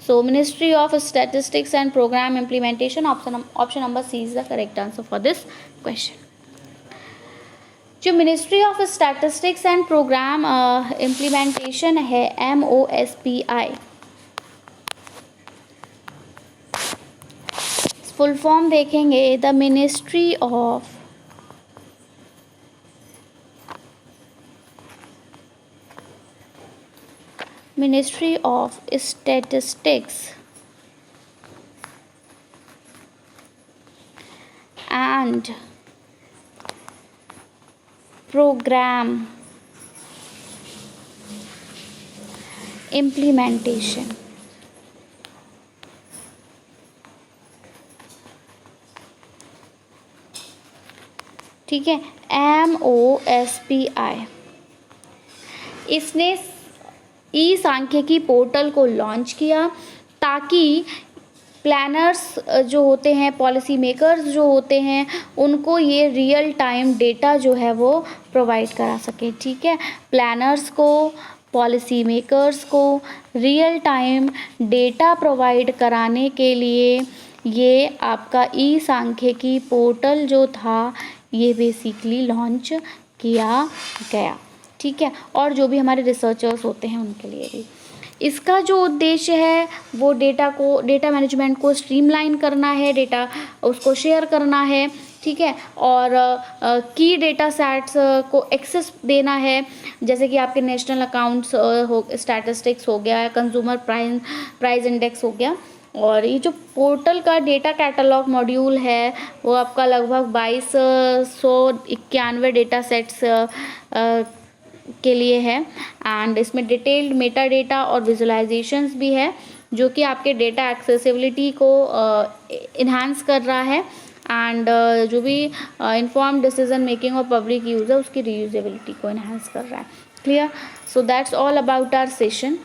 So Ministry of Statistics and Program Implementation, option number C is the correct answer for this question. जो Ministry of Statistics and Program Implementation है MOSPI, फुल फॉर्म देखेंगे the ministry of statistics and programme implementation. ठीक है, MOSPI। इसने ई सांख्यिकी पोर्टल को लॉन्च किया ताकि प्लानर्स जो होते हैं, पॉलिसी मेकर्स जो होते हैं, उनको ये रियल टाइम डेटा जो है वो प्रोवाइड करा सके। ठीक है, प्लानर्स को, पॉलिसी मेकर्स को रियल टाइम डेटा प्रोवाइड कराने के लिए ये आपका ई सांख्यिकी पोर्टल जो था ये बेसिकली लॉन्च किया गया। ठीक है, और जो भी हमारे रिसर्चर्स होते हैं उनके लिए भी इसका जो उद्देश्य है वो डेटा मैनेजमेंट को स्ट्रीमलाइन करना है, डेटा उसको शेयर करना है। ठीक है, और की डेटा सेट्स को एक्सेस देना है, जैसे कि आपके नेशनल अकाउंट्स स्टैटिस्टिक्स हो गया, कंज्यूमर प्राइस इंडेक्स हो गया। और ये जो पोर्टल का डेटा कैटलॉग मॉड्यूल है वो आपका लगभग 2291 डेटा सेट्स के लिए है। एंड इसमें डिटेल्ड मेटा डेटा और विजुअलाइजेशंस भी है जो कि आपके डेटा एक्सेसिबिलिटी को इन्हांस कर रहा है। एंड जो भी इन्फॉर्म डिसीजन मेकिंग और पब्लिक यूज़ है उसकी रीयूजेबिलिटी को इन्हांस कर रहा है। Clear? So that's all about our session.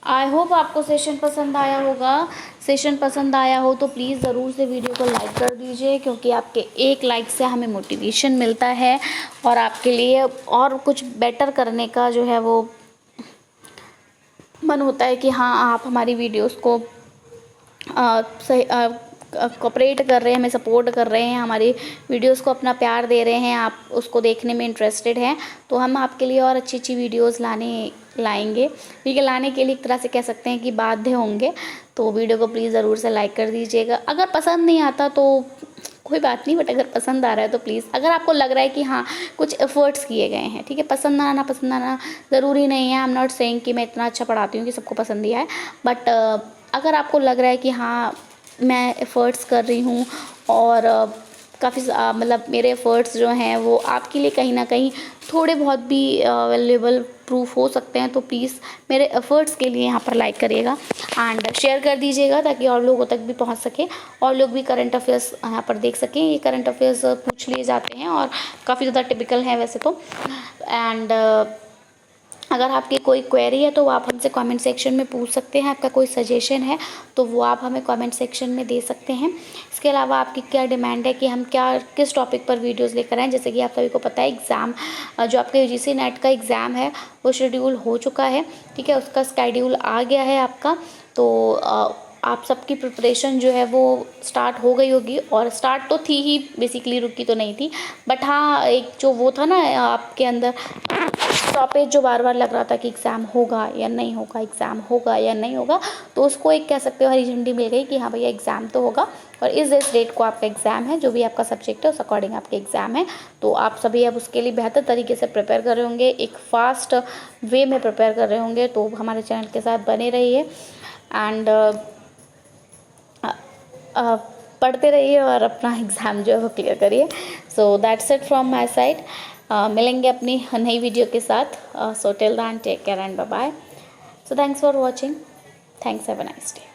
I hope आपको सेशन पसंद आया होगा। सेशन पसंद आया हो तो प्लीज़ ज़रूर से वीडियो को लाइक कर दीजिए, क्योंकि आपके एक लाइक से हमें मोटिवेशन मिलता है और आपके लिए और कुछ बेटर करने का जो है वो मन होता है कि हाँ आप हमारी वीडियोस को सही कोऑपरेट कर रहे हैं, हमें सपोर्ट कर रहे हैं, हमारी वीडियोस को अपना प्यार दे रहे हैं, आप उसको देखने में इंटरेस्टेड हैं, तो हम आपके लिए और अच्छी अच्छी वीडियोस लाएंगे। ठीक है, लाने के लिए एक तरह से कह सकते हैं कि बाध्य होंगे। तो वीडियो को प्लीज़ ज़रूर से लाइक कर दीजिएगा। अगर पसंद नहीं आता तो कोई बात नहीं, बट अगर पसंद आ रहा है तो प्लीज़, अगर आपको लग रहा है कि हाँ कुछ एफर्ट्स किए गए हैं, ठीक है, पसंद आना ज़रूरी नहीं है। आई एम नॉट सेइंग कि मैं इतना अच्छा पढ़ाती हूँ कि सबको पसंद ही आए, बट अगर आपको लग रहा है कि हाँ मैं एफ़र्ट्स कर रही हूँ और काफ़ी मतलब मेरे एफ़र्ट्स जो हैं वो आपके लिए कहीं ना कहीं थोड़े बहुत भी वैल्यूएबल प्रूफ हो सकते हैं, तो प्लीज़ मेरे एफ़र्ट्स के लिए यहाँ पर लाइक करिएगा एंड शेयर कर दीजिएगा ताकि और लोगों तक भी पहुँच सके, और लोग भी करंट अफेयर्स यहाँ पर देख सकें। ये करंट अफेयर्स पूछ लिए जाते हैं और काफ़ी ज़्यादा टिपिकल हैं वैसे तो। एंड अगर आपकी कोई क्वेरी है तो वो आप हमसे कमेंट सेक्शन में पूछ सकते हैं। आपका कोई सजेशन है तो वो आप हमें कमेंट सेक्शन में दे सकते हैं। इसके अलावा आपकी क्या डिमांड है कि हम किस टॉपिक पर वीडियोस लेकर आएँ। जैसे कि आप सभी को पता है एग्ज़ाम जो आपके यूजीसी नेट का एग्ज़ाम है वो शेड्यूल हो चुका है। ठीक है, उसका स्केड्यूल आ गया है आपका, तो आप सबकी प्रिपरेशन जो है वो स्टार्ट हो गई होगी, और स्टार्ट तो थी ही, बेसिकली रुकी तो नहीं थी, बट हाँ एक जो वो था ना आपके अंदर स्टॉपेज जो बार बार लग रहा था कि एग्ज़ाम होगा या नहीं होगा, एग्ज़ाम होगा या नहीं होगा, तो उसको एक कह सकते हो हरी झंडी मिल गई कि हाँ भैया एग्ज़ाम तो होगा, और इस डेट को आपका एग्ज़ाम है, जो भी आपका सब्जेक्ट है उस अकॉर्डिंग आपके एग्ज़ाम है। तो आप सभी अब उसके लिए बेहतर तरीके से प्रिपेयर कर रहे होंगे, एक फास्ट वे में प्रिपेयर कर रहे होंगे, तो हमारे चैनल के साथ बने रहिए एंड पढ़ते रहिए और अपना एग्ज़ाम जो है वो क्लियर करिए। So that's it from my side. मिलेंगे अपनी नई वीडियो के साथ। So till then take care and bye bye. So thanks for watching. Thanks, have a nice day.